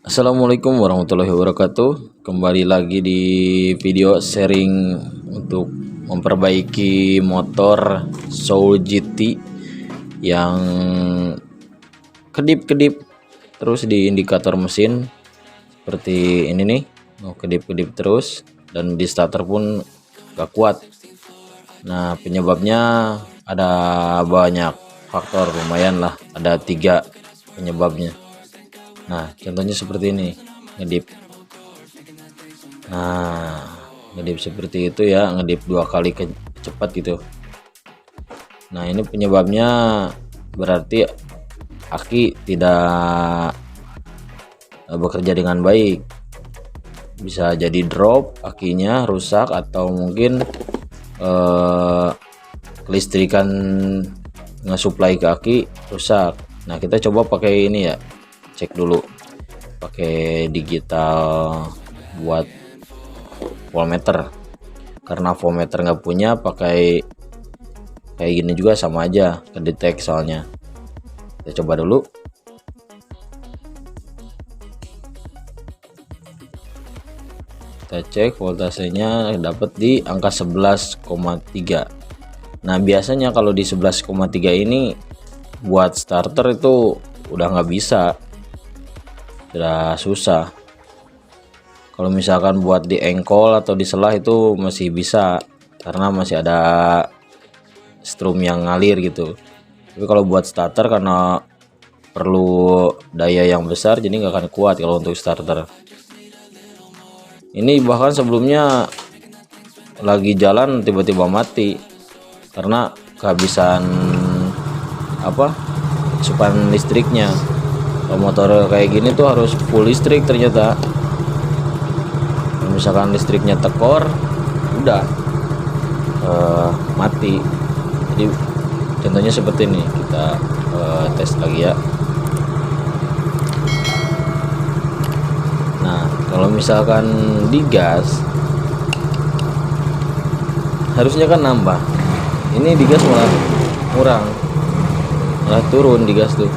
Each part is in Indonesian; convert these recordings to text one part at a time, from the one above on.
Assalamualaikum warahmatullahi wabarakatuh. Kembali lagi di video sharing untuk memperbaiki motor Soul GT yang kedip-kedip terus di indikator mesin seperti ini nih. Kedip-kedip terus dan di starter pun gak kuat. Nah, penyebabnya ada banyak faktor, lumayan lah, ada 3 penyebabnya. Nah, contohnya seperti ini, ngedip. Nah, ngedip seperti itu ya, ngedip 2 kali cepat gitu. Nah, ini penyebabnya berarti aki tidak bekerja dengan baik. Bisa jadi drop akinya, rusak, atau mungkin kelistrikan ngesuplai ke aki rusak. Nah, kita coba pakai ini ya, cek dulu pakai digital buat voltmeter, karena voltmeter nggak punya, pakai kayak gini juga sama aja kedetek soalnya. Kita coba dulu. Kita cek voltasenya dapat di angka 11,3. Nah, biasanya kalau di 11,3 ini buat starter itu udah nggak bisa, sudah susah. Kalau misalkan buat di engkol atau di selah itu masih bisa karena masih ada strum yang ngalir gitu. Tapi kalau buat starter karena perlu daya yang besar, jadi nggak akan kuat kalau untuk starter. Ini bahkan sebelumnya lagi jalan tiba-tiba mati karena kehabisan asupan listriknya. Kalau motor kayak gini tuh harus full listrik ternyata. Kalau misalkan listriknya tekor, udah mati. Jadi contohnya seperti ini, kita tes lagi ya. Nah, kalau misalkan digas harusnya kan nambah. Ini digas malah kurang, malah turun digas tuh.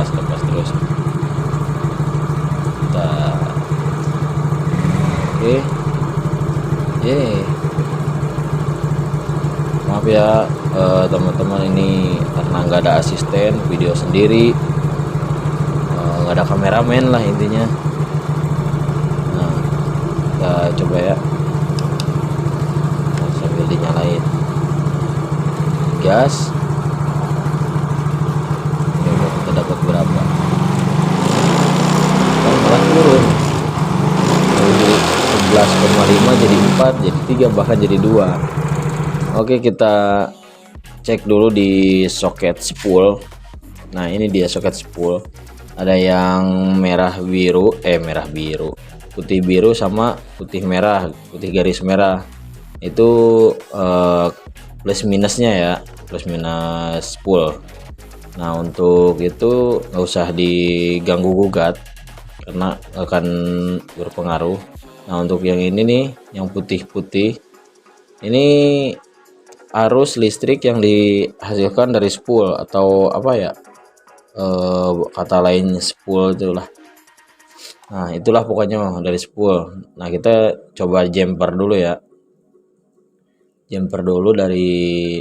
Lepas terus. Oke. Maaf ya teman-teman, ini karena nggak ada asisten video sendiri, nggak ada kameramen lah intinya. Nah, kita coba ya, sambil dinyalain gas. Dapat berapa? Malah turun dari 11,5 jadi 4, jadi 3, bahkan jadi 2. Oke, kita cek dulu di soket spool. Nah, ini dia soket spool, ada yang merah biru, putih biru sama putih merah, putih garis merah. Itu plus minusnya ya, plus minus spool. Nah, untuk itu nggak usah diganggu gugat karena akan berpengaruh. Nah, untuk yang ini nih, yang putih-putih ini arus listrik yang dihasilkan dari spool, atau apa ya, kata lain spool itulah. Nah, itulah pokoknya dari spool. Nah, kita coba jumper dulu ya, jumper dulu dari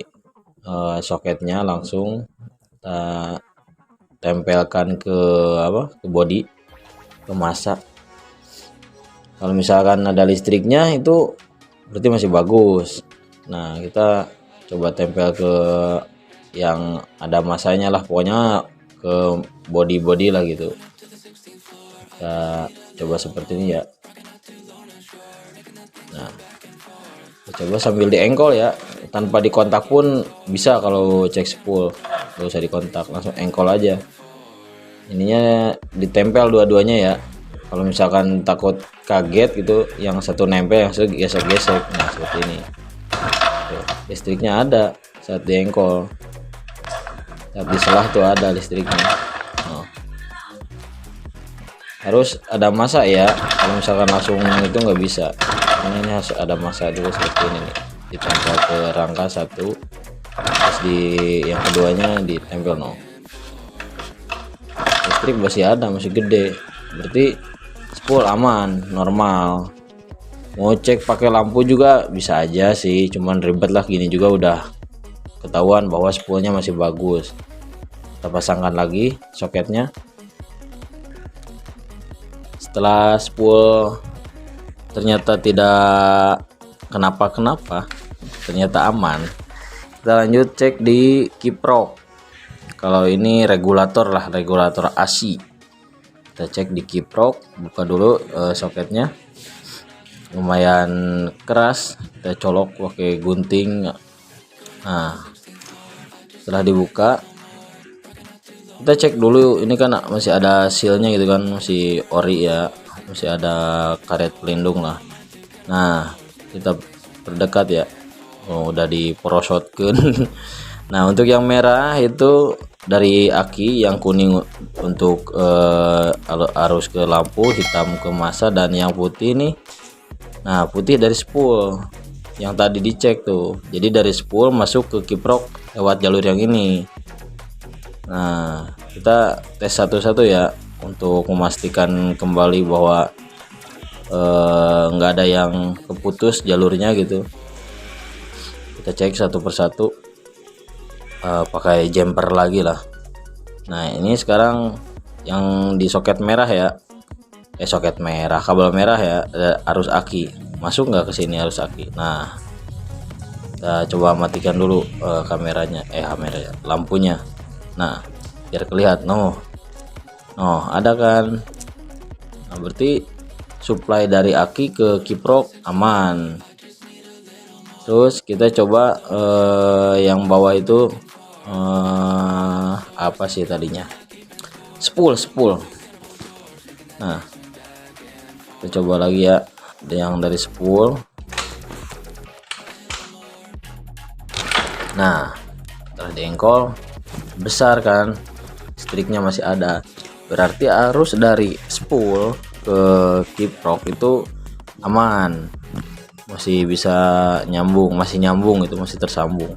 soketnya, langsung kita tempelkan ke ke bodi, ke masa. Kalau misalkan ada listriknya itu berarti masih bagus. Nah, kita coba tempel ke yang ada masanya lah, pokoknya ke bodi lah gitu. Kita coba seperti ini ya. Nah, kita coba sambil diengkol ya, tanpa dikontak pun bisa. Kalau cek spool gak usah dikontak, langsung engkol aja. Ininya ditempel dua-duanya ya. Kalau misalkan takut kaget gitu, yang satu nempel, yang satu gesek-gesek. Nah, seperti ini. Tuh, listriknya ada saat diengkol, saat diselah tuh ada listriknya. Harus ada masa ya, kalau misalkan langsung itu nggak bisa. Ini harus ada masa dulu seperti ini nih, ditempel ke rangka satu, di yang keduanya ditempel. No, listrik masih ada, masih gede, berarti spool aman, normal. Mau cek pakai lampu juga bisa aja sih, cuman ribet lah, gini juga udah ketahuan bahwa spoolnya masih bagus. Kita pasangkan lagi soketnya. Setelah spool ternyata tidak kenapa-kenapa, ternyata aman, kita lanjut cek di kiprok. Kalau ini regulator lah, regulator AC, kita cek di kiprok. Buka dulu soketnya, lumayan keras, kita colok pakai gunting. Nah, setelah dibuka kita cek dulu, ini kan masih ada sealnya gitu kan, masih ori ya, masih ada karet pelindung lah. Nah, kita perdekat ya. Oh, udah diporosotkan. Nah, untuk yang merah itu dari aki, yang kuning untuk arus ke lampu, hitam ke massa, dan yang putih nih. Nah, putih dari spool yang tadi dicek tuh. Jadi dari spool masuk ke kiprok lewat jalur yang ini. Nah, kita tes satu-satu ya untuk memastikan kembali bahwa nggak ada yang keputus jalurnya gitu. Kita cek satu persatu pakai jumper lagi lah. Nah, ini sekarang yang di soket merah ya, soket merah, kabel merah ya, arus aki masuk nggak ke sini, arus aki. Nah, kita coba matikan dulu kameranya, lampunya. Nah, biar kelihatan. Oh, ada kan. Nah, berarti supply dari aki ke kiprok aman. Terus kita coba yang bawah itu apa sih tadinya, spool. Nah, kita coba lagi ya, yang dari spool. Nah, setelah diengkol besar kan, listriknya masih ada, berarti arus dari spool ke kiprok itu aman, masih bisa nyambung, masih nyambung, itu masih tersambung,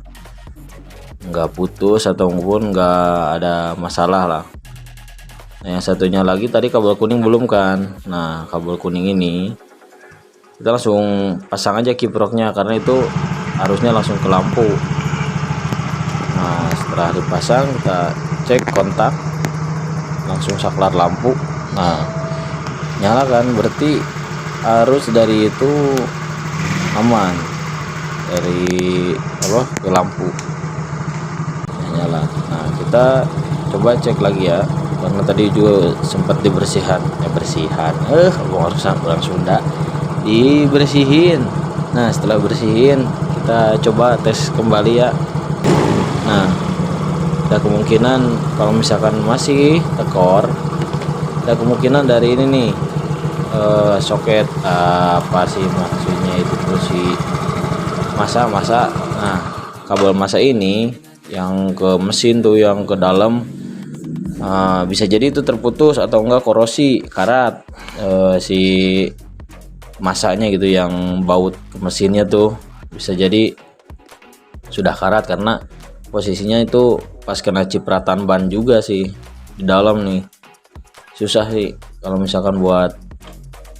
nggak putus ataupun nggak ada masalah lah. Nah, yang satunya lagi tadi kabel kuning belum kan. Nah, kabel kuning ini kita langsung pasang aja kiproknya, karena itu arusnya langsung ke lampu. Nah, setelah dipasang kita cek kontak, langsung saklar lampu. Nah, nyala kan, berarti arus dari itu aman, dari ke lampu nyala. Nah, kita coba cek lagi ya, karena tadi juga sempat dibersihan orang Sunda, dibersihin. Nah, setelah bersihin kita coba tes kembali ya. Nah, ada kemungkinan kalau misalkan masih tekor, ada kemungkinan dari ini nih soket apa sih maksudnya itu tuh, si massa. Nah, kabel massa ini yang ke mesin tuh, yang ke dalam, bisa jadi itu terputus atau enggak korosi karat si massanya gitu, yang baut ke mesinnya tuh bisa jadi sudah karat, karena posisinya itu pas kena cipratan ban juga sih di dalam nih. Susah sih kalau misalkan buat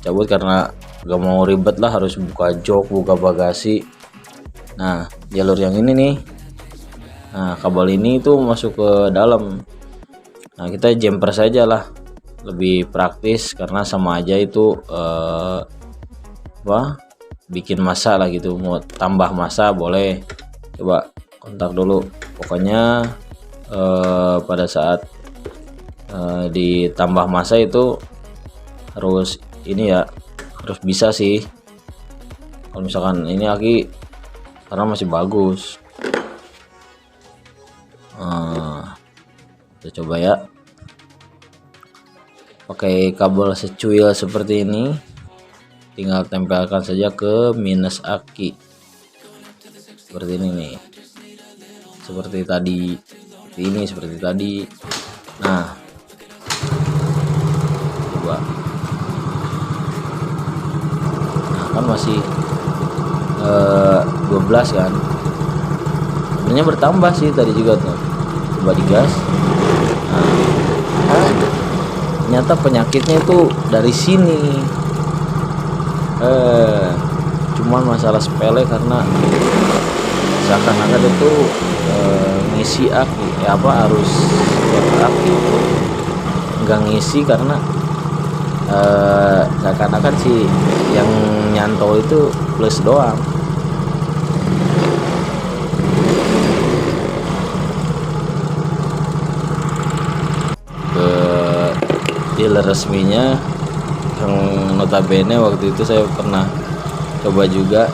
cabut, karena gak mau ribet lah, harus buka jok, buka bagasi. Nah, jalur yang ini nih, nah kabel ini tuh masuk ke dalam. Nah, kita jumper saja lah, lebih praktis, karena sama aja itu bikin massa lah gitu. Mau tambah massa boleh, coba kontak dulu. Pokoknya pada saat ditambah massa itu harus ini ya, harus bisa sih. Kalau misalkan ini aki karena masih bagus. Kita coba ya, pakai kabel secuil seperti ini, tinggal tempelkan saja ke minus aki seperti ini nih, seperti tadi. Nah, coba. Nah, kan masih 12 kan, ini sebenarnya bertambah sih tadi juga tuh, coba digas. Nah, ternyata penyakitnya itu dari sini. Cuman masalah sepele karena seakan-akan itu ngisi aki harus aki nggak ngisi karena seakan-akan sih yang nyantol itu plus doang. Ke dealer resminya yang notabene waktu itu saya pernah coba juga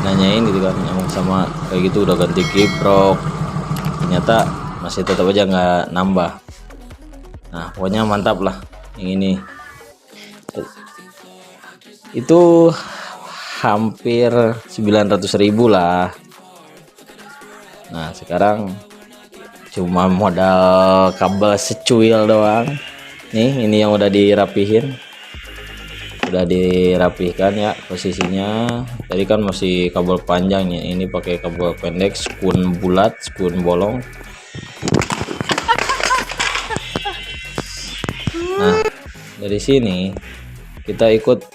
nanyain gitu kan, yang sama kayak gitu udah ganti kiprok, ternyata masih tetap aja nggak nambah. Nah pokoknya mantap lah yang ini, itu hampir 900.000 lah. Nah sekarang cuma modal kabel secuil doang nih, ini yang udah dirapihkan ya posisinya. Tadi kan masih kabel panjangnya, ini pakai kabel pendek, spoon bulat, spoon bolong. Nah dari sini kita ikut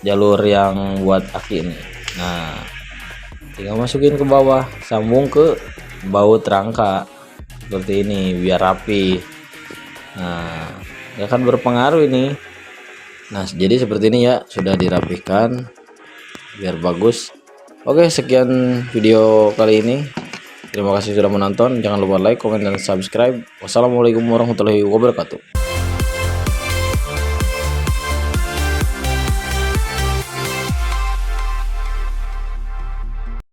jalur yang buat aki nih. Nah tinggal masukin ke bawah, sambung ke baut rangka seperti ini biar rapi. Nah ya kan berpengaruh ini. Nah jadi seperti ini ya, sudah dirapihkan biar bagus. Oke, sekian video kali ini, terima kasih sudah menonton. Jangan lupa like, komen, dan subscribe. Wassalamualaikum warahmatullahi wabarakatuh.